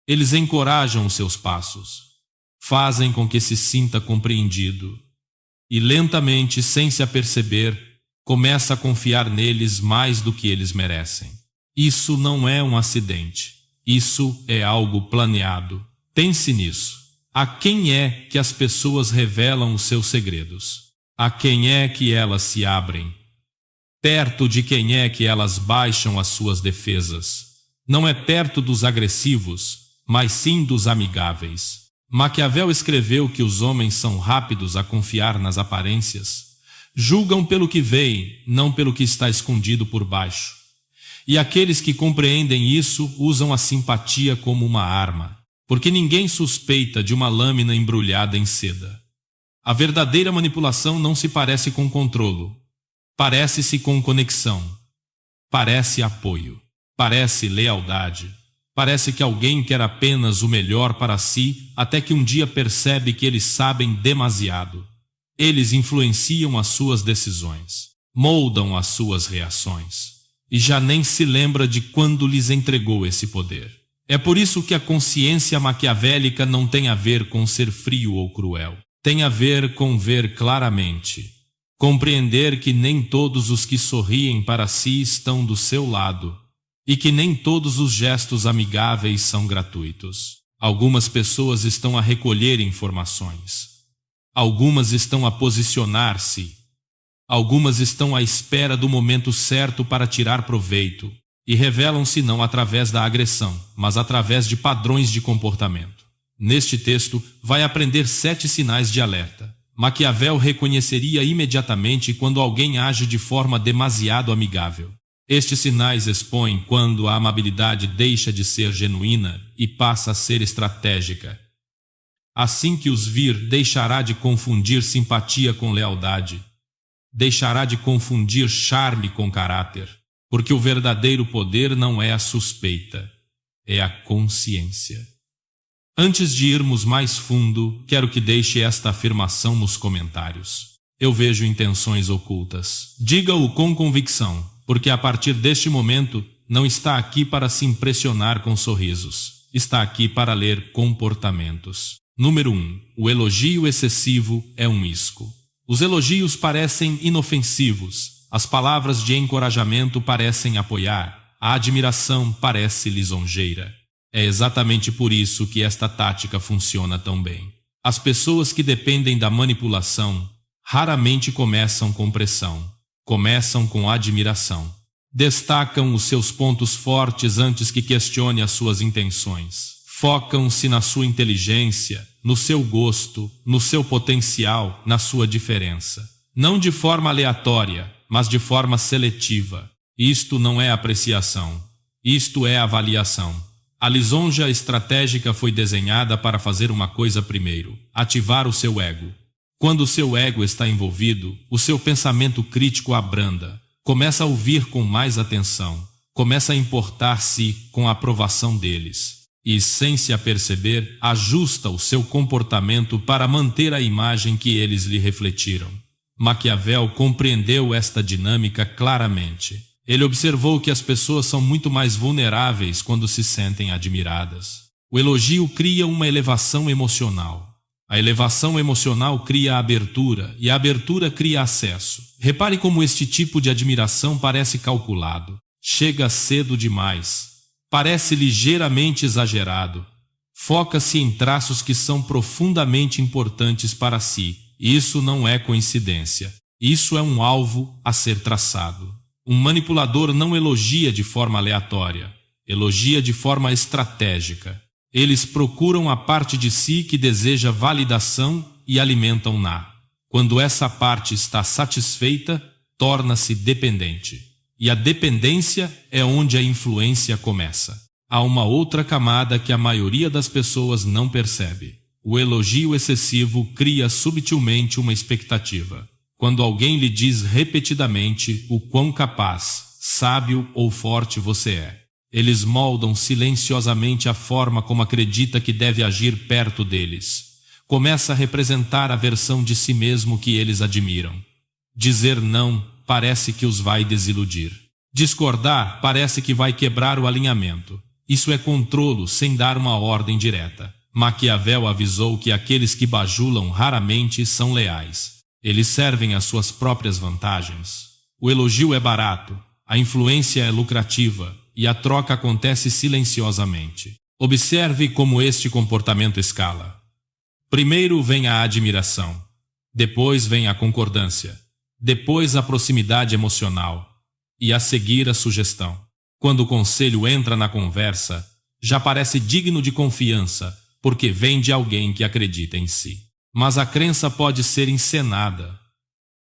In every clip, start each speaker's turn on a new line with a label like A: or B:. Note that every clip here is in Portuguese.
A: Eles encorajam os seus passos, fazem com que se sinta compreendido e lentamente, sem se aperceber, começa a confiar neles mais do que eles merecem. Isso não é um acidente, isso é algo planeado. Pense nisso. A quem é que as pessoas revelam os seus segredos? A quem é que elas se abrem? Perto de quem é que elas baixam as suas defesas? Não é perto dos agressivos, mas sim dos amigáveis. Maquiavel escreveu que os homens são rápidos a confiar nas aparências. Julgam pelo que veem, não pelo que está escondido por baixo. E aqueles que compreendem isso usam a simpatia como uma arma, porque ninguém suspeita de uma lâmina embrulhada em seda. A verdadeira manipulação não se parece com controlo. Parece-se com conexão. Parece apoio. Parece lealdade. Parece que alguém quer apenas o melhor para si, até que um dia percebe que eles sabem demasiado. Eles influenciam as suas decisões, moldam as suas reações, e já nem se lembra de quando lhes entregou esse poder. É por isso que a consciência maquiavélica não tem a ver com ser frio ou cruel. Tem a ver com ver claramente. Compreender que nem todos os que sorriem para si estão do seu lado, e que nem todos os gestos amigáveis são gratuitos. Algumas pessoas estão a recolher informações. Algumas estão a posicionar-se. Algumas estão à espera do momento certo para tirar proveito, e revelam-se não através da agressão, mas através de padrões de comportamento. Neste texto, vai aprender 7 sinais de alerta. Maquiavel reconheceria imediatamente quando alguém age de forma demasiado amigável. Estes sinais expõem quando a amabilidade deixa de ser genuína e passa a ser estratégica. Assim que os vir, deixará de confundir simpatia com lealdade. Deixará de confundir charme com caráter, porque o verdadeiro poder não é a suspeita, é a consciência. Antes de irmos mais fundo, quero que deixe esta afirmação nos comentários. Eu vejo intenções ocultas. Diga-o com convicção, porque a partir deste momento não está aqui para se impressionar com sorrisos. Está aqui para ler comportamentos. Número 1. O elogio excessivo é um isco. Os elogios parecem inofensivos. As palavras de encorajamento parecem apoiar. A admiração parece lisonjeira. É exatamente por isso que esta tática funciona tão bem. As pessoas que dependem da manipulação raramente começam com pressão. Começam com admiração. Destacam os seus pontos fortes antes que questione as suas intenções. Focam-se na sua inteligência, no seu gosto, no seu potencial, na sua diferença. Não de forma aleatória, mas de forma seletiva. Isto não é apreciação. Isto é avaliação. A lisonja estratégica foi desenhada para fazer uma coisa primeiro: ativar o seu ego. Quando o seu ego está envolvido, o seu pensamento crítico abranda, começa a ouvir com mais atenção, começa a importar-se com a aprovação deles, e, sem se aperceber, ajusta o seu comportamento para manter a imagem que eles lhe refletiram. Maquiavel compreendeu esta dinâmica claramente. Ele observou que as pessoas são muito mais vulneráveis quando se sentem admiradas. O elogio cria uma elevação emocional. A elevação emocional cria abertura, e a abertura cria acesso. Repare como este tipo de admiração parece calculado. Chega cedo demais. Parece ligeiramente exagerado. Foca-se em traços que são profundamente importantes para si. Isso não é coincidência. Isso é um alvo a ser traçado. Um manipulador não elogia de forma aleatória. Elogia de forma estratégica. Eles procuram a parte de si que deseja validação e alimentam-na. Quando essa parte está satisfeita, torna-se dependente. E a dependência é onde a influência começa. Há uma outra camada que a maioria das pessoas não percebe. O elogio excessivo cria subtilmente uma expectativa. Quando alguém lhe diz repetidamente o quão capaz, sábio ou forte você é, eles moldam silenciosamente a forma como acredita que deve agir perto deles. Começa a representar a versão de si mesmo que eles admiram. Dizer não parece que os vai desiludir. Discordar parece que vai quebrar o alinhamento. Isso é controlo sem dar uma ordem direta. Maquiavel avisou que aqueles que bajulam raramente são leais. Eles servem às suas próprias vantagens. O elogio é barato, a influência é lucrativa e a troca acontece silenciosamente. Observe como este comportamento escala. Primeiro vem a admiração, depois vem a concordância, depois a proximidade emocional e a seguir a sugestão. Quando o conselho entra na conversa, já parece digno de confiança, porque vem de alguém que acredita em si. Mas a crença pode ser encenada.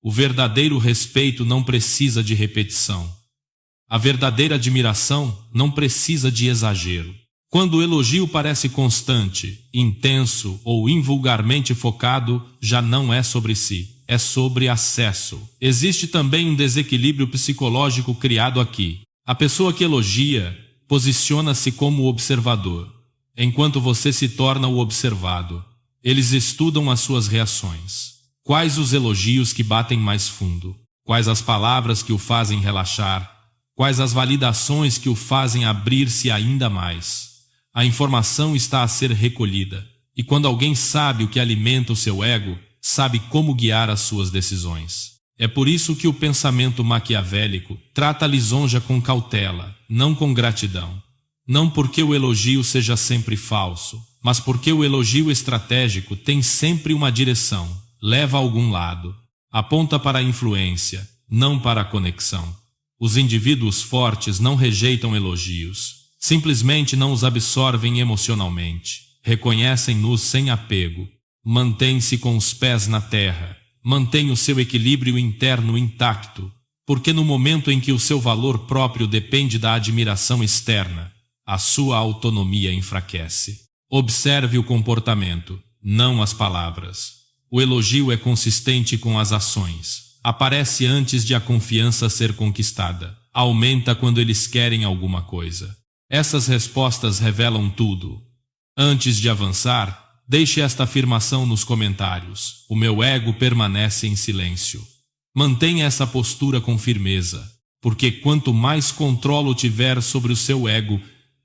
A: O verdadeiro respeito não precisa de repetição. A verdadeira admiração não precisa de exagero. Quando o elogio parece constante, intenso ou invulgarmente focado, já não é sobre si, é sobre acesso. Existe também um desequilíbrio psicológico criado aqui. A pessoa que elogia posiciona-se como observador, enquanto você se torna o observado. Eles estudam as suas reações. Quais os elogios que batem mais fundo? Quais as palavras que o fazem relaxar? Quais as validações que o fazem abrir-se ainda mais? A informação está a ser recolhida, e quando alguém sabe o que alimenta o seu ego, sabe como guiar as suas decisões. É por isso que o pensamento maquiavélico trata a lisonja com cautela, não com gratidão. Não porque o elogio seja sempre falso, mas porque o elogio estratégico tem sempre uma direção, leva a algum lado, aponta para a influência, não para a conexão. Os indivíduos fortes não rejeitam elogios, simplesmente não os absorvem emocionalmente, reconhecem-nos sem apego, mantêm-se com os pés na terra, mantêm o seu equilíbrio interno intacto, porque no momento em que o seu valor próprio depende da admiração externa, a sua autonomia enfraquece. Observe o comportamento, não as palavras. O elogio é consistente com as ações. Aparece antes de a confiança ser conquistada. Aumenta quando eles querem alguma coisa. Essas respostas revelam tudo. Antes de avançar, deixe esta afirmação nos comentários. O meu ego permanece em silêncio. Mantenha essa postura com firmeza, porque quanto mais controlo tiver sobre o seu ego,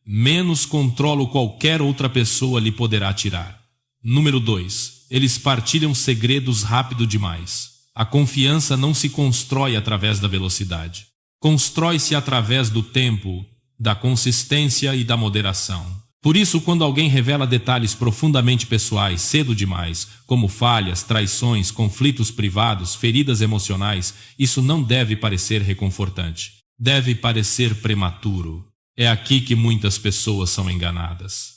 A: menos controlo qualquer outra pessoa lhe poderá tirar. Número 2. Eles partilham segredos rápido demais. A confiança não se constrói através da velocidade. Constrói-se através do tempo, da consistência e da moderação. Por isso, quando alguém revela detalhes profundamente pessoais cedo demais, como falhas, traições, conflitos privados, feridas emocionais, isso não deve parecer reconfortante. Deve parecer prematuro. É aqui que muitas pessoas são enganadas.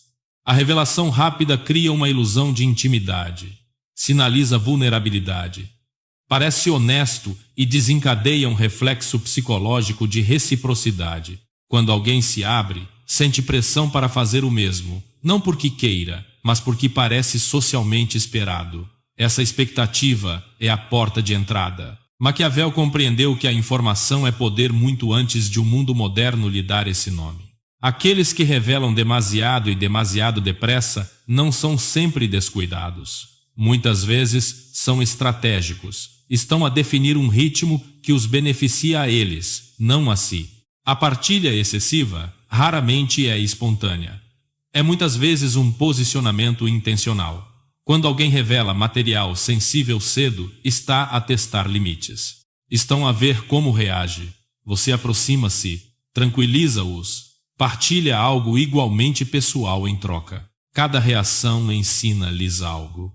A: A revelação rápida cria uma ilusão de intimidade, sinaliza vulnerabilidade, parece honesto e desencadeia um reflexo psicológico de reciprocidade. Quando alguém se abre, sente pressão para fazer o mesmo, não porque queira, mas porque parece socialmente esperado. Essa expectativa é a porta de entrada. Maquiavel compreendeu que a informação é poder muito antes de o mundo moderno lhe dar esse nome. Aqueles que revelam demasiado e demasiado depressa não são sempre descuidados. Muitas vezes são estratégicos. Estão a definir um ritmo que os beneficia a eles, não a si. A partilha excessiva raramente é espontânea. É muitas vezes um posicionamento intencional. Quando alguém revela material sensível cedo, está a testar limites. Estão a ver como reage. Você aproxima-se, tranquiliza-os, partilha algo igualmente pessoal em troca. Cada reação ensina-lhes algo.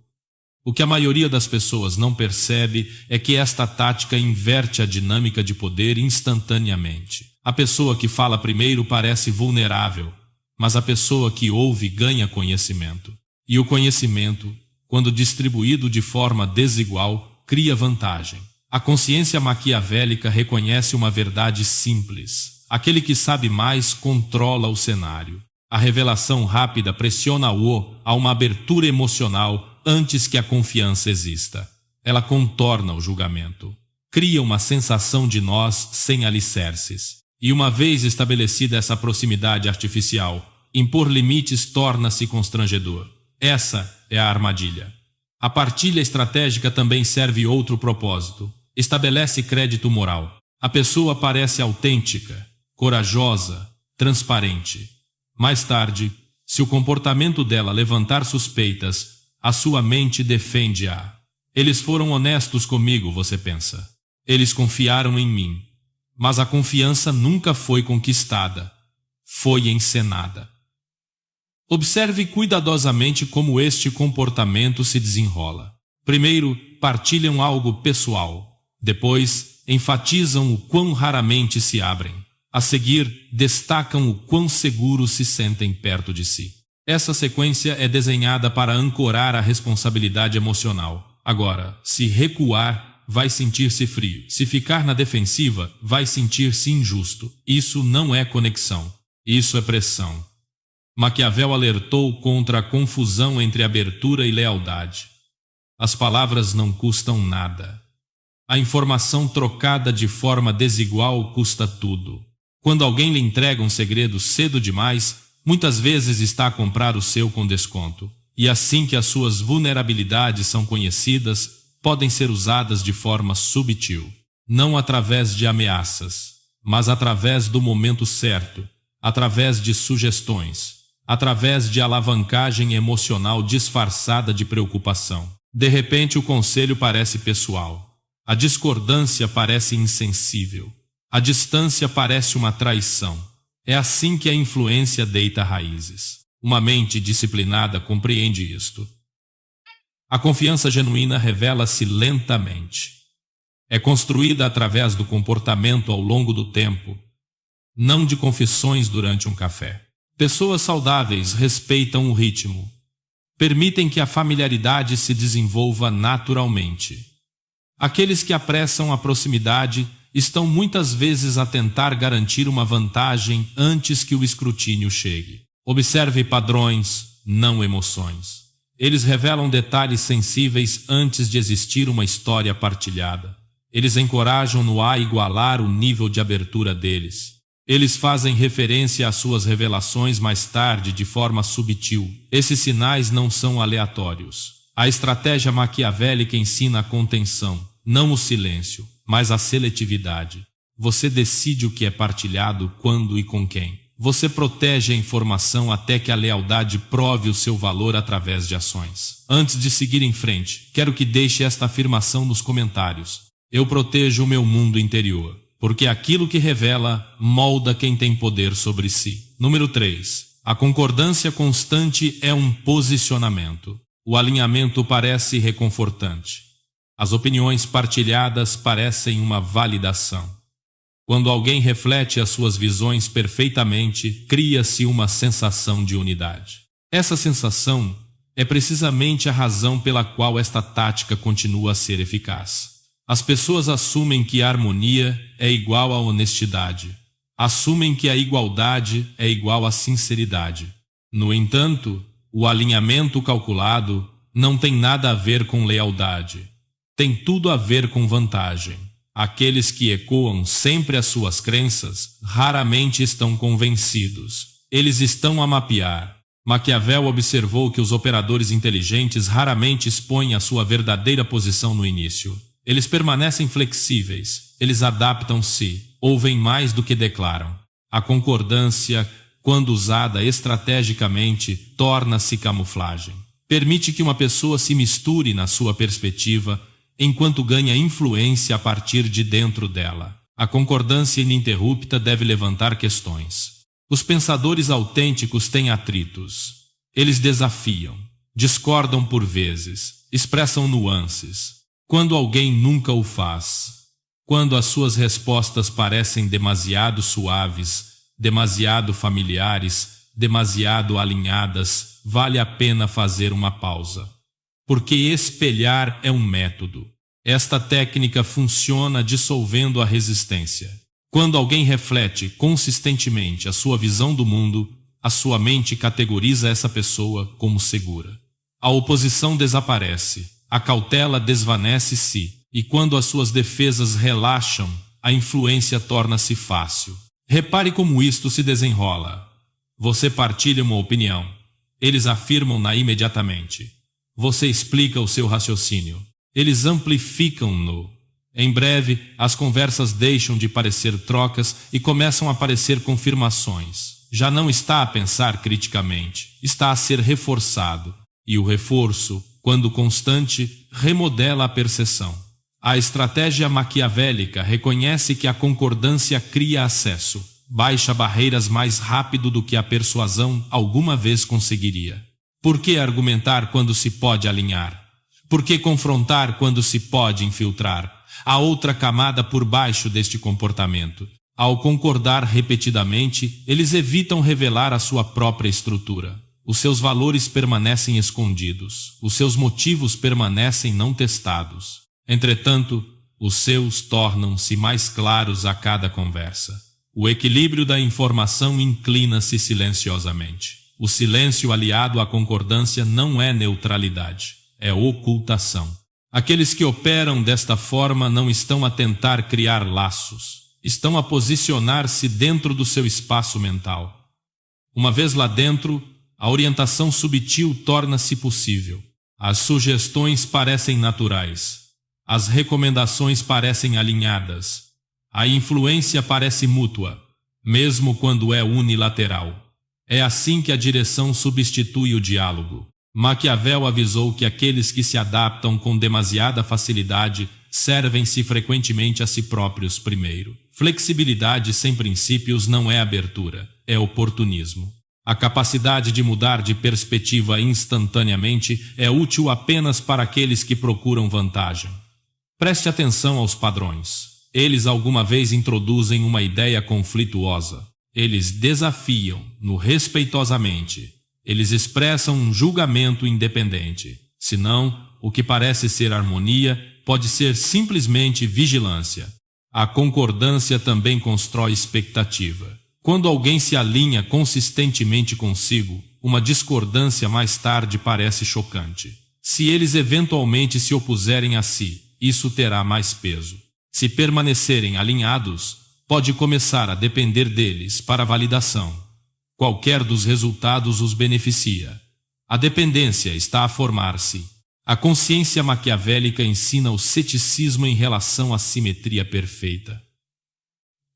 A: O que a maioria das pessoas não percebe é que esta tática inverte a dinâmica de poder instantaneamente. A pessoa que fala primeiro parece vulnerável, mas a pessoa que ouve ganha conhecimento. E o conhecimento, quando distribuído de forma desigual, cria vantagem. A consciência maquiavélica reconhece uma verdade simples. Aquele que sabe mais controla o cenário. A revelação rápida pressiona-o a uma abertura emocional antes que a confiança exista. Ela contorna o julgamento. Cria uma sensação de nós sem alicerces. E uma vez estabelecida essa proximidade artificial, impor limites torna-se constrangedor. Essa é a armadilha. A partilha estratégica também serve outro propósito. Estabelece crédito moral. A pessoa parece autêntica, corajosa, transparente. Mais tarde, se o comportamento dela levantar suspeitas, a sua mente defende-a. Eles foram honestos comigo, você pensa. Eles confiaram em mim. Mas a confiança nunca foi conquistada. Foi encenada. Observe cuidadosamente como este comportamento se desenrola. Primeiro, partilham algo pessoal. Depois, enfatizam o quão raramente se abrem. A seguir, destacam o quão seguros se sentem perto de si. Essa sequência é desenhada para ancorar a responsabilidade emocional. Agora, se recuar, vai sentir-se frio. Se ficar na defensiva, vai sentir-se injusto. Isso não é conexão. Isso é pressão. Maquiavel alertou contra a confusão entre abertura e lealdade. As palavras não custam nada. A informação trocada de forma desigual custa tudo. Quando alguém lhe entrega um segredo cedo demais, muitas vezes está a comprar o seu com desconto. E assim que as suas vulnerabilidades são conhecidas, podem ser usadas de forma sutil. Não através de ameaças, mas através do momento certo, através de sugestões, através de alavancagem emocional disfarçada de preocupação. De repente o conselho parece pessoal. A discordância parece insensível. A distância parece uma traição. É assim que a influência deita raízes. Uma mente disciplinada compreende isto. A confiança genuína revela-se lentamente. É construída através do comportamento ao longo do tempo, não de confissões durante um café. Pessoas saudáveis respeitam o ritmo. Permitem que a familiaridade se desenvolva naturalmente. Aqueles que apressam a proximidade estão muitas vezes a tentar garantir uma vantagem antes que o escrutínio chegue. Observe padrões, não emoções. Eles revelam detalhes sensíveis antes de existir uma história partilhada. Eles encorajam-no a igualar o nível de abertura deles. Eles fazem referência às suas revelações mais tarde de forma sutil. Esses sinais não são aleatórios. A estratégia maquiavélica ensina a contenção, não o silêncio, mas a seletividade. Você decide o que é partilhado, quando e com quem. Você protege a informação até que a lealdade prove o seu valor através de ações. Antes de seguir em frente, quero que deixe esta afirmação nos comentários. Eu protejo o meu mundo interior, porque aquilo que revela molda quem tem poder sobre si. Número 3. A concordância constante é um posicionamento. O alinhamento parece reconfortante. As opiniões partilhadas parecem uma validação. Quando alguém reflete as suas visões perfeitamente, cria-se uma sensação de unidade. Essa sensação é precisamente a razão pela qual esta tática continua a ser eficaz. As pessoas assumem que a harmonia é igual à honestidade. Assumem que a igualdade é igual à sinceridade. No entanto, o alinhamento calculado não tem nada a ver com lealdade. Tem tudo a ver com vantagem. Aqueles que ecoam sempre as suas crenças raramente estão convencidos. Eles estão a mapear. Maquiavel observou que os operadores inteligentes raramente expõem a sua verdadeira posição no início. Eles permanecem flexíveis, eles adaptam-se, ouvem mais do que declaram. A concordância, quando usada estrategicamente, torna-se camuflagem. Permite que uma pessoa se misture na sua perspectiva, enquanto ganha influência a partir de dentro dela. A concordância ininterrupta deve levantar questões. Os pensadores autênticos têm atritos. Eles desafiam, discordam por vezes, expressam nuances. Quando alguém nunca o faz, quando as suas respostas parecem demasiado suaves, demasiado familiares, demasiado alinhadas, vale a pena fazer uma pausa. Porque espelhar é um método. Esta técnica funciona dissolvendo a resistência. Quando alguém reflete consistentemente a sua visão do mundo, a sua mente categoriza essa pessoa como segura. A oposição desaparece. A cautela desvanece-se, e quando as suas defesas relaxam, a influência torna-se fácil. Repare como isto se desenrola. Você partilha uma opinião. Eles afirmam-na imediatamente. Você explica o seu raciocínio. Eles amplificam-no. Em breve, as conversas deixam de parecer trocas e começam a parecer confirmações. já não está a pensar criticamente, está a ser reforçado. E o reforço, quando constante, remodela a percepção. A estratégia maquiavélica reconhece que a concordância cria acesso, baixa barreiras mais rápido do que a persuasão alguma vez conseguiria. Por que argumentar quando se pode alinhar? Por que confrontar quando se pode infiltrar? Há outra camada por baixo deste comportamento. Ao concordar repetidamente, eles evitam revelar a sua própria estrutura. Os seus valores permanecem escondidos. Os seus motivos permanecem não testados. Entretanto, os seus tornam-se mais claros a cada conversa. O equilíbrio da informação inclina-se silenciosamente. O silêncio aliado à concordância não é neutralidade, é ocultação. Aqueles que operam desta forma não estão a tentar criar laços, estão a posicionar-se dentro do seu espaço mental. Uma vez lá dentro, a orientação subtil torna-se possível. As sugestões parecem naturais. As recomendações parecem alinhadas. A influência parece mútua, mesmo quando é unilateral. É assim que a direção substitui o diálogo. Maquiavel avisou que aqueles que se adaptam com demasiada facilidade servem-se frequentemente a si próprios primeiro. Flexibilidade sem princípios não é abertura, é oportunismo. A capacidade de mudar de perspectiva instantaneamente é útil apenas para aqueles que procuram vantagem. Preste atenção aos padrões. Eles alguma vez introduzem uma ideia conflituosa. Eles desafiam-no respeitosamente. Eles expressam um julgamento independente. Senão, o que parece ser harmonia pode ser simplesmente vigilância. A concordância também constrói expectativa. Quando alguém se alinha consistentemente consigo, uma discordância mais tarde parece chocante. Se eles eventualmente se opuserem a si, isso terá mais peso. Se permanecerem alinhados, pode começar a depender deles para validação. Qualquer dos resultados os beneficia. A dependência está a formar-se. A consciência maquiavélica ensina o ceticismo em relação à simetria perfeita.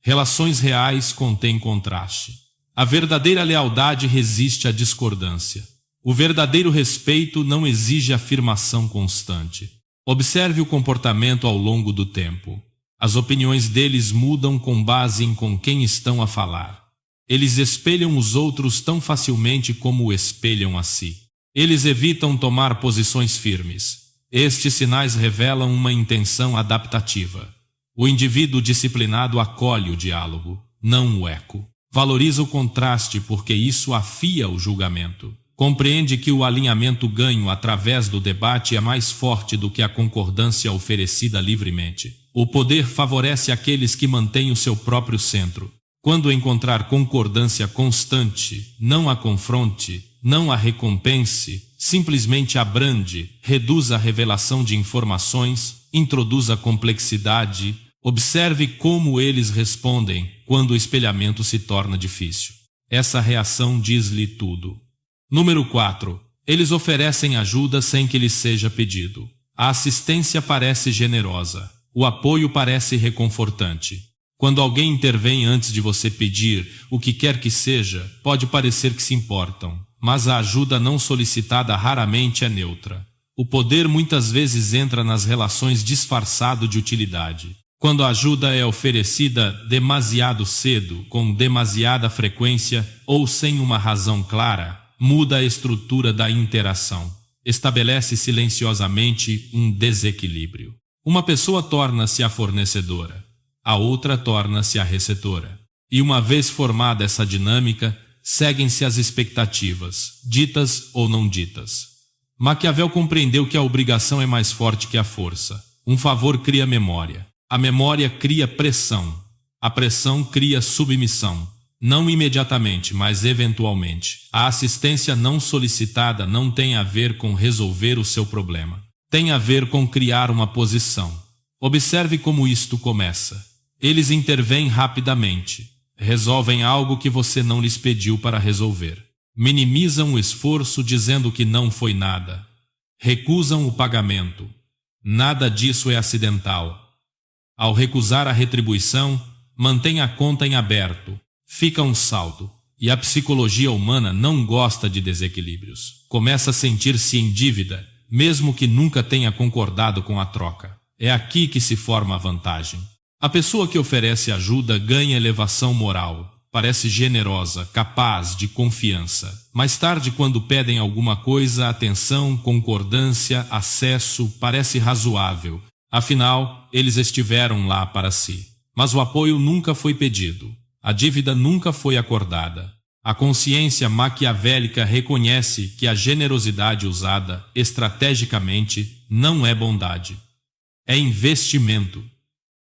A: Relações reais contêm contraste. A verdadeira lealdade resiste à discordância. O verdadeiro respeito não exige afirmação constante. Observe o comportamento ao longo do tempo. As opiniões deles mudam com base em com quem estão a falar. Eles espelham os outros tão facilmente como o espelham a si. Eles evitam tomar posições firmes. Estes sinais revelam uma intenção adaptativa. O indivíduo disciplinado acolhe o diálogo, não o eco. Valoriza o contraste porque isso afia o julgamento. Compreende que o alinhamento ganho através do debate é mais forte do que a concordância oferecida livremente. O poder favorece aqueles que mantêm o seu próprio centro. Quando encontrar concordância constante, não a confronte, não a recompense, simplesmente abrande, reduza a revelação de informações, introduza complexidade, observe como eles respondem quando o espelhamento se torna difícil. Essa reação diz-lhe tudo. Número 4. Eles oferecem ajuda sem que lhes seja pedido. A assistência parece generosa. O apoio parece reconfortante. Quando alguém intervém antes de você pedir o que quer que seja, pode parecer que se importam, mas a ajuda não solicitada raramente é neutra. O poder muitas vezes entra nas relações disfarçado de utilidade. Quando a ajuda é oferecida demasiado cedo, com demasiada frequência ou sem uma razão clara, muda a estrutura da interação. Estabelece silenciosamente um desequilíbrio. Uma pessoa torna-se a fornecedora, a outra torna-se a receptora. E uma vez formada essa dinâmica, seguem-se as expectativas, ditas ou não ditas. Maquiavel compreendeu que a obrigação é mais forte que a força. Um favor cria memória. A memória cria pressão. A pressão cria submissão. Não imediatamente, mas eventualmente. A assistência não solicitada não tem a ver com resolver o seu problema. Tem a ver com criar uma posição. Observe como isto começa. Eles intervêm rapidamente. Resolvem algo que você não lhes pediu para resolver. Minimizam o esforço dizendo que não foi nada. Recusam o pagamento. Nada disso é acidental. Ao recusar a retribuição, mantém a conta em aberto. Fica um saldo. E a psicologia humana não gosta de desequilíbrios. Começa a sentir-se em dívida, mesmo que nunca tenha concordado com a troca. É aqui que se forma a vantagem. A pessoa que oferece ajuda ganha elevação moral. Parece generosa, capaz, de confiança. Mais tarde, quando pedem alguma coisa, atenção, concordância, acesso, parece razoável. Afinal, eles estiveram lá para si. Mas o apoio nunca foi pedido. A dívida nunca foi acordada. A consciência maquiavélica reconhece que a generosidade usada estrategicamente não é bondade. É investimento.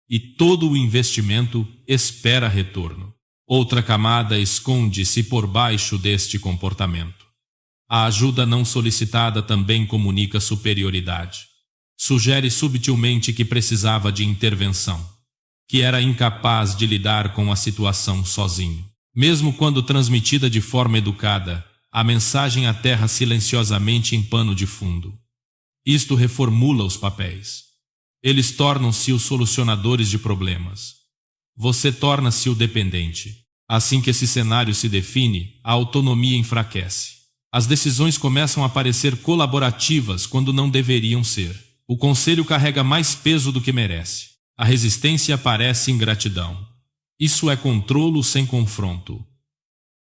A: E todo o investimento espera retorno. Outra camada esconde-se por baixo deste comportamento. A ajuda não solicitada também comunica superioridade. Sugere subtilmente que precisava de intervenção, que era incapaz de lidar com a situação sozinho. Mesmo quando transmitida de forma educada, a mensagem aterra silenciosamente em pano de fundo. Isto reformula os papéis. Eles tornam-se os solucionadores de problemas. Você torna-se o dependente. Assim que esse cenário se define, a autonomia enfraquece. As decisões começam a parecer colaborativas quando não deveriam ser. O conselho carrega mais peso do que merece. A resistência parece ingratidão. Isso é controlo sem confronto.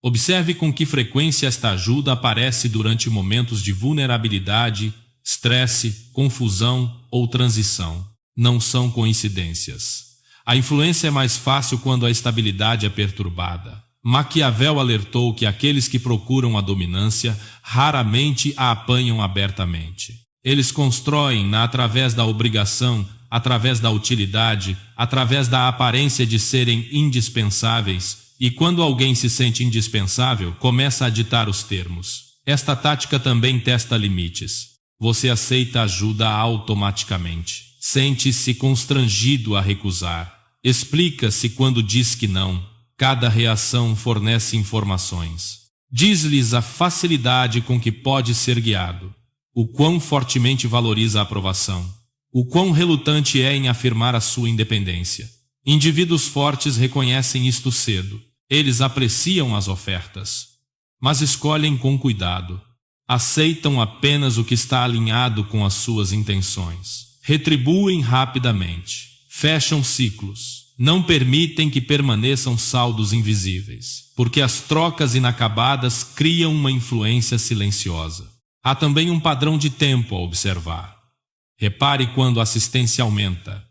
A: Observe com que frequência esta ajuda aparece durante momentos de vulnerabilidade, estresse, confusão ou transição. Não são coincidências. A influência é mais fácil quando a estabilidade é perturbada. Maquiavel alertou que aqueles que procuram a dominância raramente a apanham abertamente. Eles constroem-na através da obrigação, através da utilidade, através da aparência de serem indispensáveis, e quando alguém se sente indispensável, começa a ditar os termos. Esta tática também testa limites. Você aceita ajuda automaticamente. Sente-se constrangido a recusar. Explica-se quando diz que não. Cada reação fornece informações. Diz-lhes a facilidade com que pode ser guiado. O quão fortemente valoriza a aprovação. O quão relutante é em afirmar a sua independência. Indivíduos fortes reconhecem isto cedo. Eles apreciam as ofertas, mas escolhem com cuidado. Aceitam apenas o que está alinhado com as suas intenções. Retribuem rapidamente. Fecham ciclos. Não permitem que permaneçam saldos invisíveis, porque as trocas inacabadas criam uma influência silenciosa. Há também um padrão de tempo a observar. Repare quando a assistência aumenta.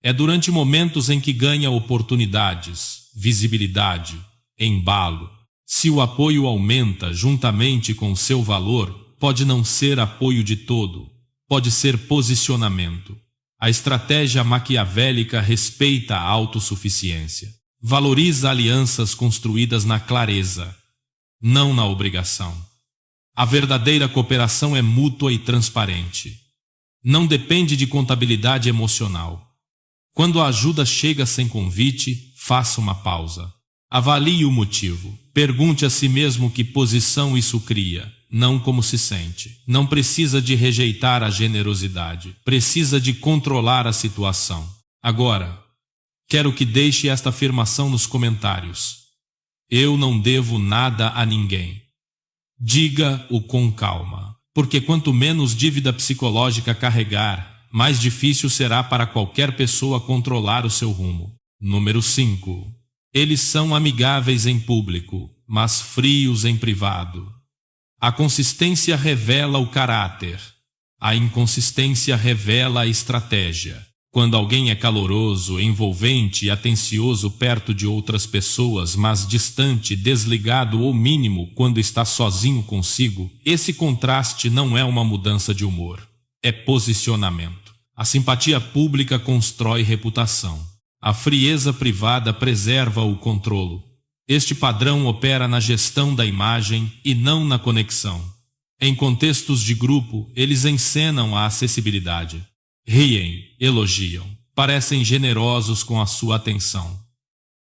A: É durante momentos em que ganha oportunidades, visibilidade, embalo. Se o apoio aumenta juntamente com seu valor, pode não ser apoio de todo, pode ser posicionamento. A estratégia maquiavélica respeita a autossuficiência. Valoriza alianças construídas na clareza, não na obrigação. A verdadeira cooperação é mútua e transparente. Não depende de contabilidade emocional. Quando a ajuda chega sem convite, faça uma pausa. Avalie o motivo. Pergunte a si mesmo que posição isso cria, não como se sente. Não precisa de rejeitar a generosidade. Precisa de controlar a situação. Agora, quero que deixe esta afirmação nos comentários. Eu não devo nada a ninguém. Diga-o com calma, porque quanto menos dívida psicológica carregar, mais difícil será para qualquer pessoa controlar o seu rumo. Número 5. Eles são amigáveis em público, mas frios em privado. A consistência revela o caráter. A inconsistência revela a estratégia. Quando alguém é caloroso, envolvente e atencioso perto de outras pessoas, mas distante, desligado ou mínimo quando está sozinho consigo, esse contraste não é uma mudança de humor. É posicionamento. A simpatia pública constrói reputação. A frieza privada preserva o controlo. Este padrão opera na gestão da imagem e não na conexão. Em contextos de grupo, eles encenam a acessibilidade. Riem, elogiam, parecem generosos com a sua atenção.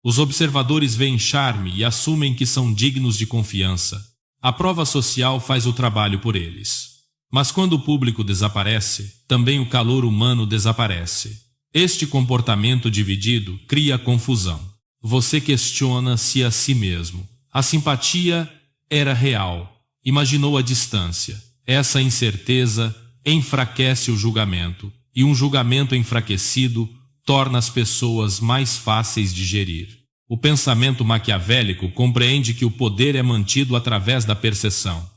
A: Os observadores veem charme e assumem que são dignos de confiança. A prova social faz o trabalho por eles. Mas quando o público desaparece, também o calor humano desaparece. Este comportamento dividido cria confusão. Você questiona-se a si mesmo. A simpatia era real. Imaginou a distância. Essa incerteza enfraquece o julgamento, e um julgamento enfraquecido torna as pessoas mais fáceis de gerir. O pensamento maquiavélico compreende que o poder é mantido através da percepção.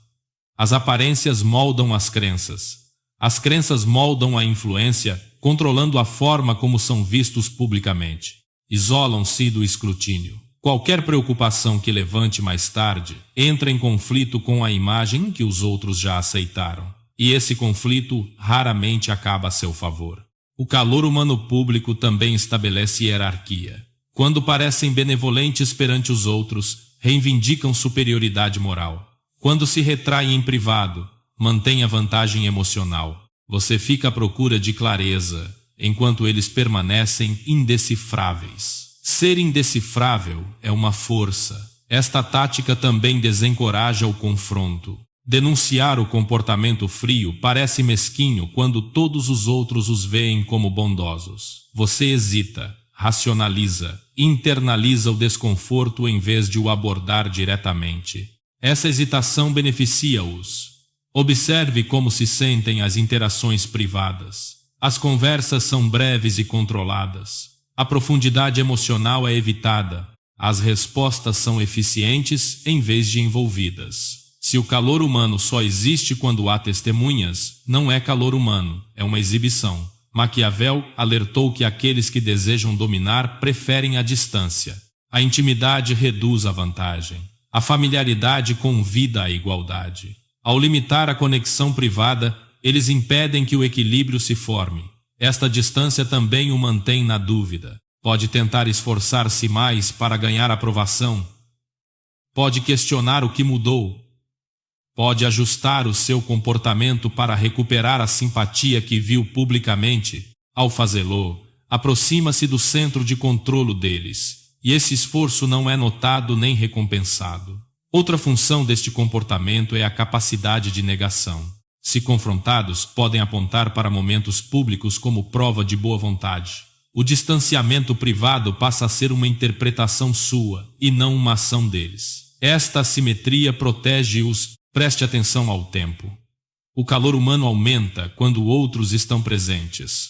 A: As aparências moldam as crenças. As crenças moldam a influência, controlando a forma como são vistos publicamente. Isolam-se do escrutínio. Qualquer preocupação que levante mais tarde entra em conflito com a imagem que os outros já aceitaram. E esse conflito raramente acaba a seu favor. O calor humano público também estabelece hierarquia. Quando parecem benevolentes perante os outros, reivindicam superioridade moral. Quando se retraem em privado, mantêm a vantagem emocional. Você fica à procura de clareza, enquanto eles permanecem indecifráveis. Ser indecifrável é uma força. Esta tática também desencoraja o confronto. Denunciar o comportamento frio parece mesquinho quando todos os outros os veem como bondosos. Você hesita, racionaliza, internaliza o desconforto em vez de o abordar diretamente. Essa hesitação beneficia-os. Observe como se sentem as interações privadas. As conversas são breves e controladas. A profundidade emocional é evitada. As respostas são eficientes em vez de envolvidas. Se o calor humano só existe quando há testemunhas, não é calor humano, é uma exibição. Maquiavel alertou que aqueles que desejam dominar preferem a distância. A intimidade reduz a vantagem. A familiaridade convida à igualdade. Ao limitar a conexão privada, eles impedem que o equilíbrio se forme. Esta distância também o mantém na dúvida. Pode tentar esforçar-se mais para ganhar aprovação. Pode questionar o que mudou. Pode ajustar o seu comportamento para recuperar a simpatia que viu publicamente. Ao fazê-lo, aproxima-se do centro de controlo deles, e esse esforço não é notado nem recompensado. Outra função deste comportamento é a capacidade de negação. Se confrontados, podem apontar para momentos públicos como prova de boa vontade. O distanciamento privado passa a ser uma interpretação sua e não uma ação deles. Esta assimetria protege-os. Preste atenção ao tempo. O calor humano aumenta quando outros estão presentes.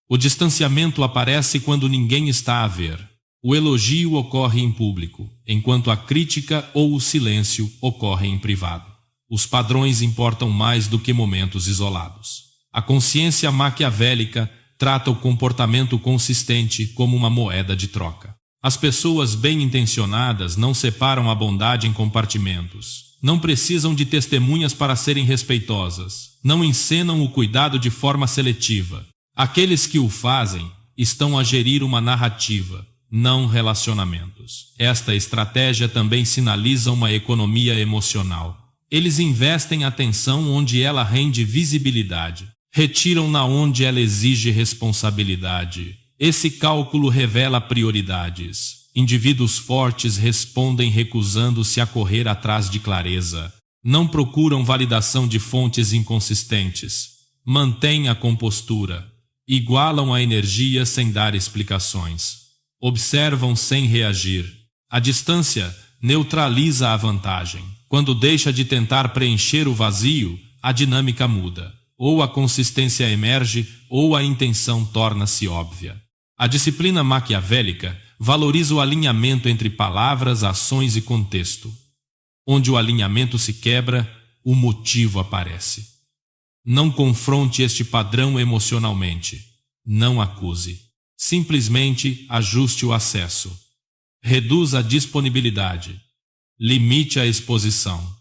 A: O distanciamento aparece quando ninguém está a ver. O elogio ocorre em público, enquanto a crítica ou o silêncio ocorrem em privado. Os padrões importam mais do que momentos isolados. A consciência maquiavélica trata o comportamento consistente como uma moeda de troca. As pessoas bem-intencionadas não separam a bondade em compartimentos. Não precisam de testemunhas para serem respeitosas. Não encenam o cuidado de forma seletiva. Aqueles que o fazem estão a gerir uma narrativa, não relacionamentos. Esta estratégia também sinaliza uma economia emocional. Eles investem atenção onde ela rende visibilidade. Retiram-na onde ela exige responsabilidade. Esse cálculo revela prioridades. Indivíduos fortes respondem recusando-se a correr atrás de clareza. Não procuram validação de fontes inconsistentes. Mantêm a compostura. Igualam a energia sem dar explicações. Observam sem reagir. A distância neutraliza a vantagem. Quando deixa de tentar preencher o vazio, a dinâmica muda. Ou a consistência emerge, ou a intenção torna-se óbvia. A disciplina maquiavélica valoriza o alinhamento entre palavras, ações e contexto. Onde o alinhamento se quebra, o motivo aparece. Não confronte este padrão emocionalmente. Não acuse. Simplesmente ajuste o acesso. Reduza a disponibilidade. Limite a exposição.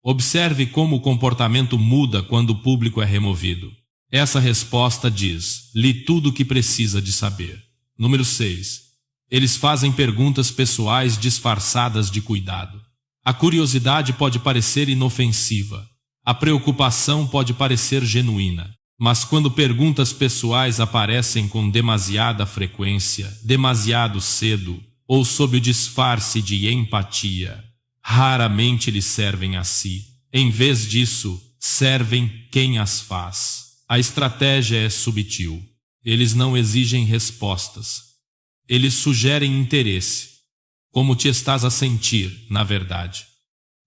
A: Observe como o comportamento muda quando o público é removido. Essa resposta diz: li tudo o que precisa de saber. Número 6. Eles fazem perguntas pessoais disfarçadas de cuidado. A curiosidade pode parecer inofensiva. A preocupação pode parecer genuína. Mas quando perguntas pessoais aparecem com demasiada frequência, demasiado cedo, ou sob o disfarce de empatia, raramente lhes servem a si. Em vez disso, servem quem as faz. A estratégia é subtil. Eles não exigem respostas. Eles sugerem interesse. Como te estás a sentir, na verdade?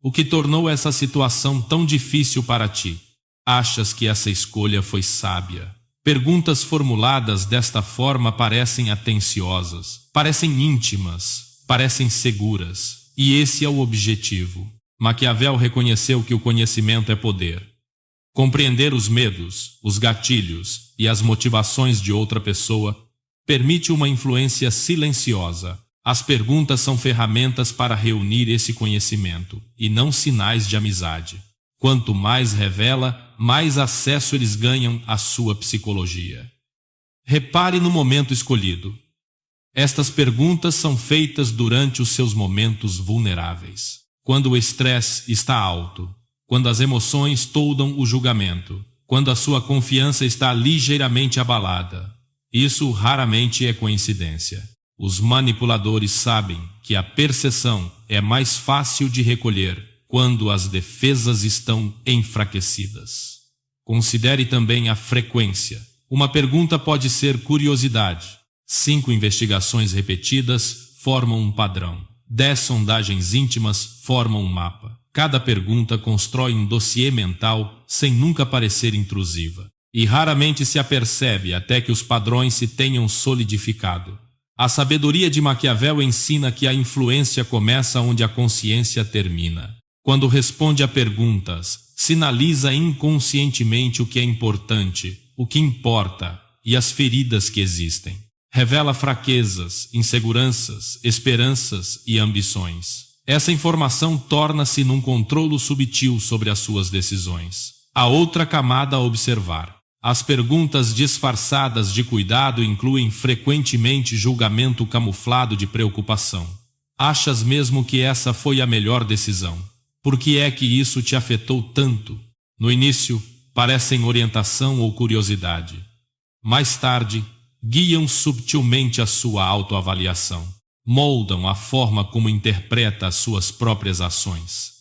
A: O que tornou essa situação tão difícil para ti? Achas que essa escolha foi sábia? Perguntas formuladas desta forma parecem atenciosas, parecem íntimas, parecem seguras, e esse é o objetivo. Maquiavel reconheceu que o conhecimento é poder. Compreender os medos, os gatilhos e as motivações de outra pessoa permite uma influência silenciosa. As perguntas são ferramentas para reunir esse conhecimento, e não sinais de amizade. Quanto mais revela, mais acesso eles ganham à sua psicologia. Repare no momento escolhido. Estas perguntas são feitas durante os seus momentos vulneráveis. Quando o estresse está alto, quando as emoções toldam o julgamento, quando a sua confiança está ligeiramente abalada. Isso raramente é coincidência. Os manipuladores sabem que a percepção é mais fácil de recolher quando as defesas estão enfraquecidas. Considere também a frequência. Uma pergunta pode ser curiosidade. 5 investigações repetidas formam um padrão. 10 sondagens íntimas formam um mapa. Cada pergunta constrói um dossiê mental sem nunca parecer intrusiva. E raramente se apercebe até que os padrões se tenham solidificado. A sabedoria de Maquiavel ensina que a influência começa onde a consciência termina. Quando responde a perguntas, sinaliza inconscientemente o que é importante, o que importa e as feridas que existem. Revela fraquezas, inseguranças, esperanças e ambições. Essa informação torna-se num controlo subtil sobre as suas decisões. A outra camada a observar. As perguntas disfarçadas de cuidado incluem frequentemente julgamento camuflado de preocupação. Achas mesmo que essa foi a melhor decisão? Por que é que isso te afetou tanto? No início, parecem orientação ou curiosidade. Mais tarde, guiam subtilmente a sua autoavaliação. Moldam a forma como interpreta as suas próprias ações.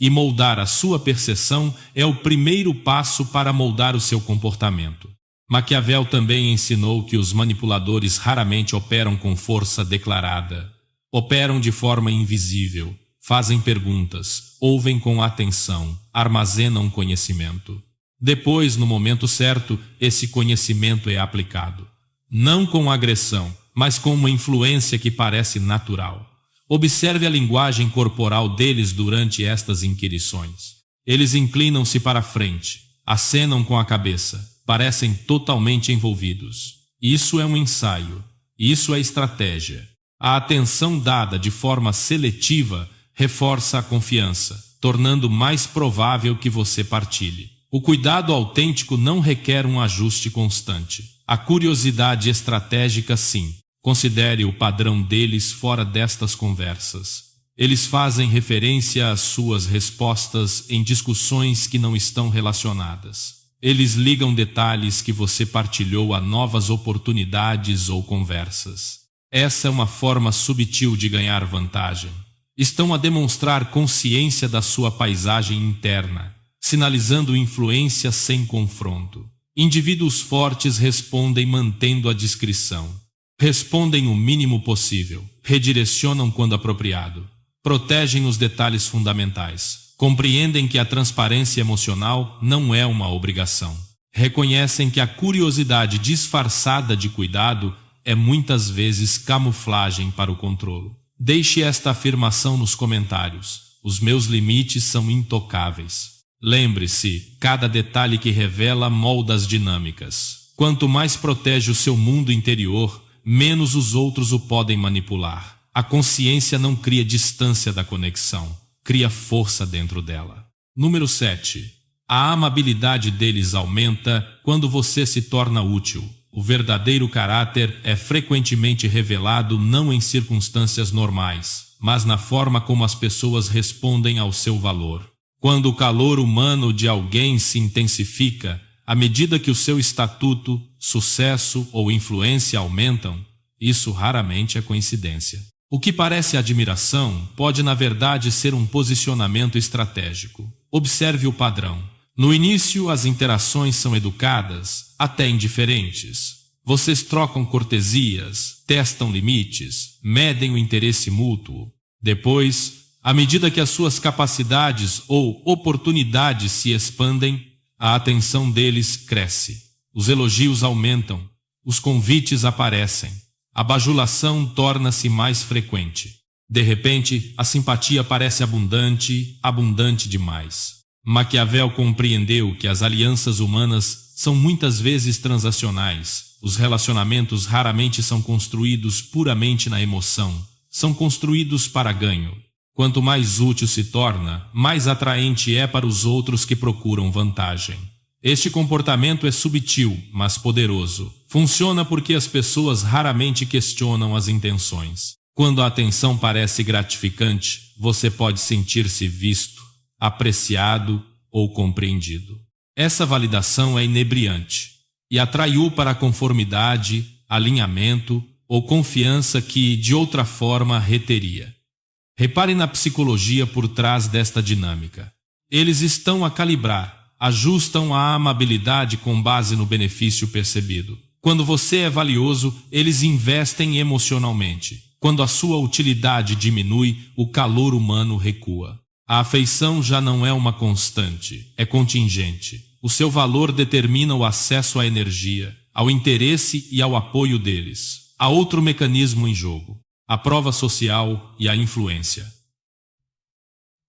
A: E moldar a sua percepção é o primeiro passo para moldar o seu comportamento. Maquiavel também ensinou que os manipuladores raramente operam com força declarada. Operam de forma invisível, fazem perguntas, ouvem com atenção, armazenam conhecimento. Depois, no momento certo, esse conhecimento é aplicado. Não com agressão, mas com uma influência que parece natural. Observe a linguagem corporal deles durante estas inquirições. Eles inclinam-se para a frente, acenam com a cabeça, parecem totalmente envolvidos. Isso é um ensaio. Isso é estratégia. A atenção dada de forma seletiva reforça a confiança, tornando mais provável que você partilhe. O cuidado autêntico não requer um ajuste constante. A curiosidade estratégica, sim. Considere o padrão deles fora destas conversas. Eles fazem referência às suas respostas em discussões que não estão relacionadas. Eles ligam detalhes que você partilhou a novas oportunidades ou conversas. Essa é uma forma subtil de ganhar vantagem. Estão a demonstrar consciência da sua paisagem interna, sinalizando influência sem confronto. Indivíduos fortes respondem mantendo a discrição. Respondem o mínimo possível, redirecionam quando apropriado, protegem os detalhes fundamentais, compreendem que a transparência emocional não é uma obrigação. Reconhecem que a curiosidade disfarçada de cuidado é muitas vezes camuflagem para o controlo. Deixe esta afirmação nos comentários. Os meus limites são intocáveis. Lembre-se, cada detalhe que revela molda as dinâmicas. Quanto mais protege o seu mundo interior, menos os outros o podem manipular. A consciência não cria distância da conexão, cria força dentro dela. Número 7. A amabilidade deles aumenta quando você se torna útil. O verdadeiro caráter é frequentemente revelado não em circunstâncias normais, mas na forma como as pessoas respondem ao seu valor. Quando o calor humano de alguém se intensifica, à medida que o seu estatuto, sucesso ou influência aumentam, isso raramente é coincidência. O que parece admiração pode, na verdade, ser um posicionamento estratégico. Observe o padrão. No início, as interações são educadas, até indiferentes. Vocês trocam cortesias, testam limites, medem o interesse mútuo. Depois, à medida que as suas capacidades ou oportunidades se expandem, a atenção deles cresce. Os elogios aumentam, os convites aparecem. A bajulação torna-se mais frequente. De repente, a simpatia parece abundante, abundante demais. Maquiavel compreendeu que as alianças humanas são muitas vezes transacionais. Os relacionamentos raramente são construídos puramente na emoção. São construídos para ganho. Quanto mais útil se torna, mais atraente é para os outros que procuram vantagem. Este comportamento é subtil, mas poderoso. Funciona porque as pessoas raramente questionam as intenções. Quando a atenção parece gratificante, você pode sentir-se visto, apreciado ou compreendido. Essa validação é inebriante e atrai-o para a conformidade, alinhamento ou confiança que, de outra forma, reteria. Repare na psicologia por trás desta dinâmica. Eles estão a calibrar, ajustam a amabilidade com base no benefício percebido. Quando você é valioso, eles investem emocionalmente. Quando a sua utilidade diminui, o calor humano recua. A afeição já não é uma constante, é contingente. O seu valor determina o acesso à energia, ao interesse e ao apoio deles. Há outro mecanismo em jogo: a prova social e a influência.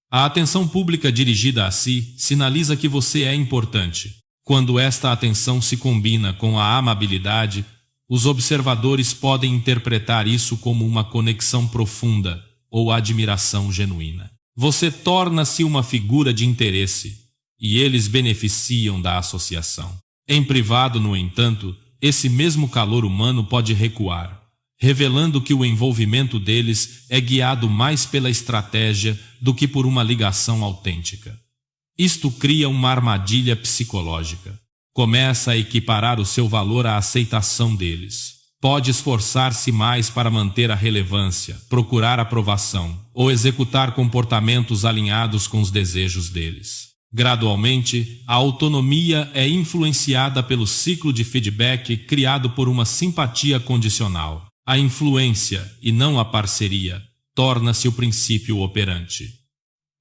A: A atenção pública dirigida a si sinaliza que você é importante. Quando esta atenção se combina com a amabilidade, os observadores podem interpretar isso como uma conexão profunda ou admiração genuína. Você torna-se uma figura de interesse e eles beneficiam da associação. Em privado, no entanto, esse mesmo calor humano pode recuar, revelando que o envolvimento deles é guiado mais pela estratégia do que por uma ligação autêntica. Isto cria uma armadilha psicológica. Começa a equiparar o seu valor à aceitação deles. Pode esforçar-se mais para manter a relevância, procurar aprovação ou executar comportamentos alinhados com os desejos deles. Gradualmente, a autonomia é influenciada pelo ciclo de feedback criado por uma simpatia condicional. A influência, e não a parceria, torna-se o princípio operante.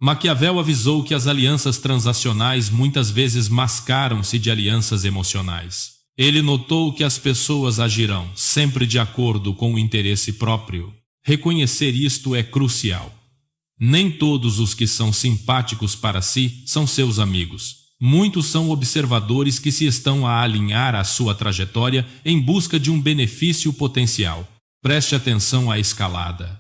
A: Maquiavel avisou que as alianças transacionais muitas vezes mascaram-se de alianças emocionais. Ele notou que as pessoas agirão sempre de acordo com o interesse próprio. Reconhecer isto é crucial. Nem todos os que são simpáticos para si são seus amigos. Muitos são observadores que se estão a alinhar à sua trajetória em busca de um benefício potencial. Preste atenção à escalada.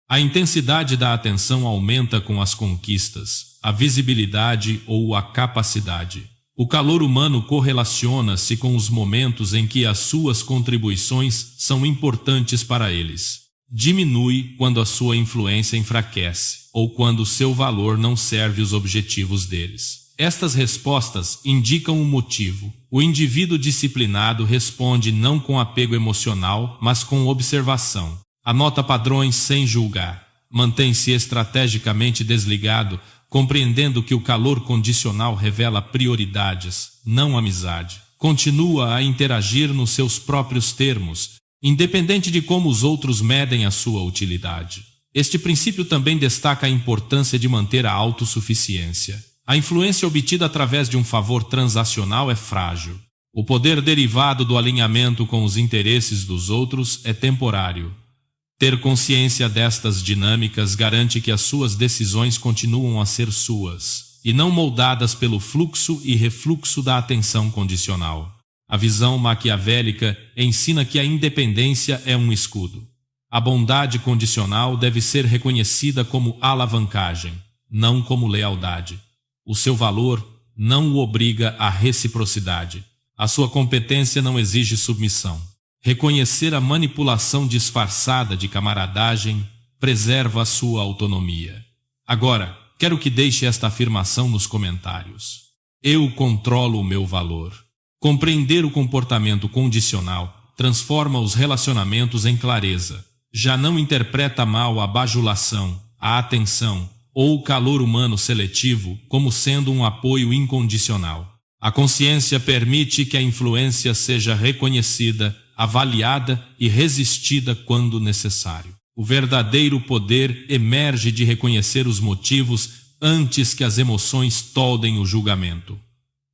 A: A intensidade da atenção aumenta com as conquistas, a visibilidade ou a capacidade. O calor humano correlaciona-se com os momentos em que as suas contribuições são importantes para eles. Diminui quando a sua influência enfraquece ou quando seu valor não serve os objetivos deles. Estas respostas indicam o motivo. O indivíduo disciplinado responde não com apego emocional, mas com observação. Anota padrões sem julgar. Mantém-se estrategicamente desligado, compreendendo que o calor condicional revela prioridades, não amizade. Continua a interagir nos seus próprios termos, independente de como os outros medem a sua utilidade. Este princípio também destaca a importância de manter a autossuficiência. A influência obtida através de um favor transacional é frágil. O poder derivado do alinhamento com os interesses dos outros é temporário. Ter consciência destas dinâmicas garante que as suas decisões continuam a ser suas, e não moldadas pelo fluxo e refluxo da atenção condicional. A visão maquiavélica ensina que a independência é um escudo. A bondade condicional deve ser reconhecida como alavancagem, não como lealdade. O seu valor não o obriga à reciprocidade. A sua competência não exige submissão. Reconhecer a manipulação disfarçada de camaradagem preserva a sua autonomia. Agora, quero que deixe esta afirmação nos comentários. Eu controlo o meu valor. Compreender o comportamento condicional transforma os relacionamentos em clareza. Já não interpreta mal a bajulação, a atenção ou o calor humano seletivo como sendo um apoio incondicional. A consciência permite que a influência seja reconhecida, avaliada e resistida quando necessário. O verdadeiro poder emerge de reconhecer os motivos antes que as emoções toldem o julgamento.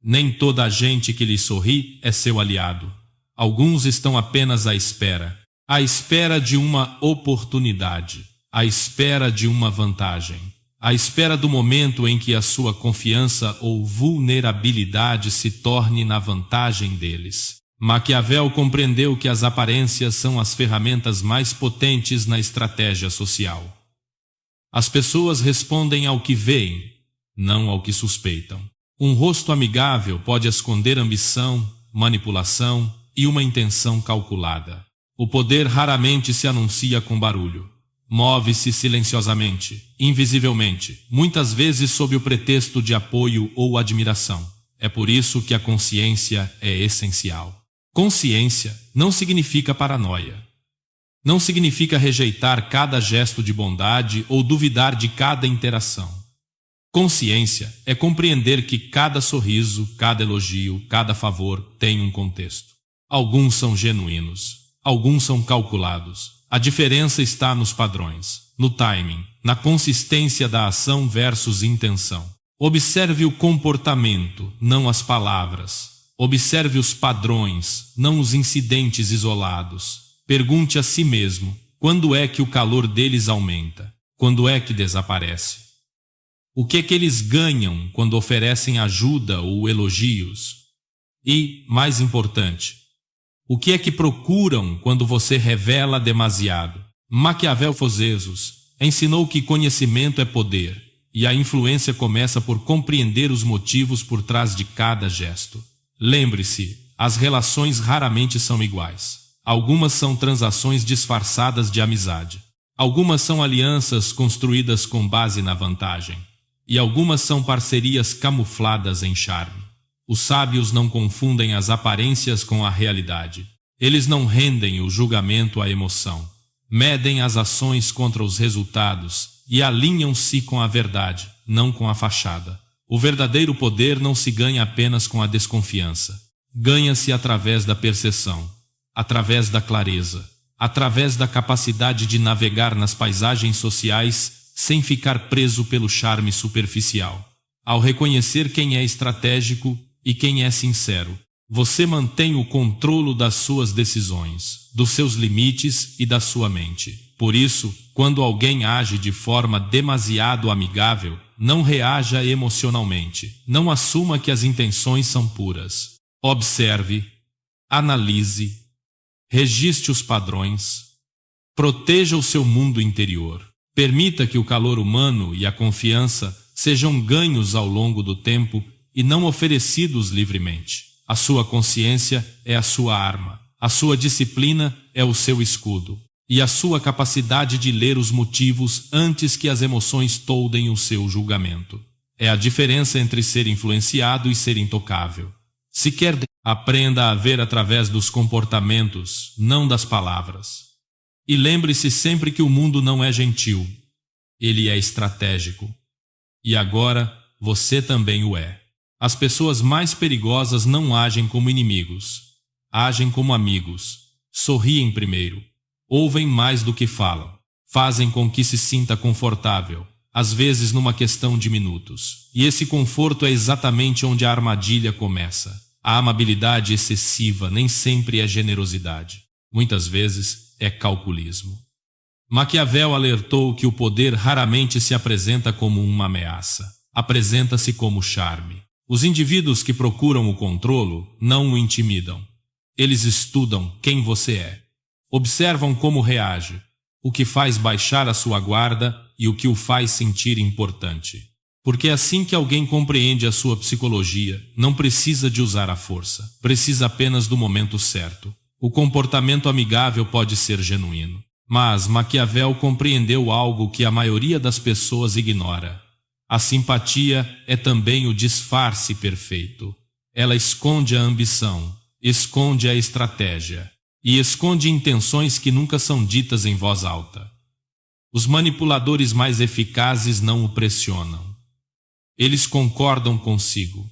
A: Nem toda a gente que lhe sorri é seu aliado. Alguns estão apenas à espera de uma oportunidade, à espera de uma vantagem, à espera do momento em que a sua confiança ou vulnerabilidade se torne na vantagem deles. Maquiavel compreendeu que as aparências são as ferramentas mais potentes na estratégia social. As pessoas respondem ao que veem, não ao que suspeitam. Um rosto amigável pode esconder ambição, manipulação e uma intenção calculada. O poder raramente se anuncia com barulho. Move-se silenciosamente, invisivelmente, muitas vezes sob o pretexto de apoio ou admiração. É por isso que a consciência é essencial. Consciência não significa paranoia. Não significa rejeitar cada gesto de bondade ou duvidar de cada interação. Consciência é compreender que cada sorriso, cada elogio, cada favor tem um contexto. Alguns são genuínos, alguns são calculados. A diferença está nos padrões, no timing, na consistência da ação versus intenção. Observe o comportamento, não as palavras. Observe os padrões, não os incidentes isolados. Pergunte a si mesmo, quando é que o calor deles aumenta? Quando é que desaparece? O que é que eles ganham quando oferecem ajuda ou elogios? E, mais importante, o que é que procuram quando você revela demasiado? Maquiavel Fozesos ensinou que conhecimento é poder, e a influência começa por compreender os motivos por trás de cada gesto. Lembre-se, as relações raramente são iguais. Algumas são transações disfarçadas de amizade. Algumas são alianças construídas com base na vantagem. E algumas são parcerias camufladas em charme. Os sábios não confundem as aparências com a realidade. Eles não rendem o julgamento à emoção. Medem as ações contra os resultados e alinham-se com a verdade, não com a fachada. O verdadeiro poder não se ganha apenas com a desconfiança. Ganha-se através da percepção, através da clareza, através da capacidade de navegar nas paisagens sociais sem ficar preso pelo charme superficial. Ao reconhecer quem é estratégico e quem é sincero, você mantém o controle das suas decisões, dos seus limites e da sua mente. Por isso, quando alguém age de forma demasiado amigável, não reaja emocionalmente. Não assuma que as intenções são puras. Observe, analise, registre os padrões, proteja o seu mundo interior. Permita que o calor humano e a confiança sejam ganhos ao longo do tempo e não oferecidos livremente. A sua consciência é a sua arma, a sua disciplina é o seu escudo, e a sua capacidade de ler os motivos antes que as emoções toldem o seu julgamento. É a diferença entre ser influenciado e ser intocável. Se quer, aprenda a ver através dos comportamentos, não das palavras. E lembre-se sempre que o mundo não é gentil, ele é estratégico. E agora, você também o é. As pessoas mais perigosas não agem como inimigos, agem como amigos. Sorriem primeiro, ouvem mais do que falam, fazem com que se sinta confortável, às vezes numa questão de minutos. E esse conforto é exatamente onde a armadilha começa. A amabilidade excessiva nem sempre é generosidade. Muitas vezes é calculismo. Maquiavel alertou que o poder raramente se apresenta como uma ameaça. Apresenta-se como charme. Os indivíduos que procuram o controlo não o intimidam. Eles estudam quem você é. Observam como reage, o que faz baixar a sua guarda e o que o faz sentir importante. Porque é assim que alguém compreende a sua psicologia, não precisa de usar a força, precisa apenas do momento certo. O comportamento amigável pode ser genuíno, mas Maquiavel compreendeu algo que a maioria das pessoas ignora. A simpatia é também o disfarce perfeito. Ela esconde a ambição, esconde a estratégia e esconde intenções que nunca são ditas em voz alta. Os manipuladores mais eficazes não o pressionam. Eles concordam consigo,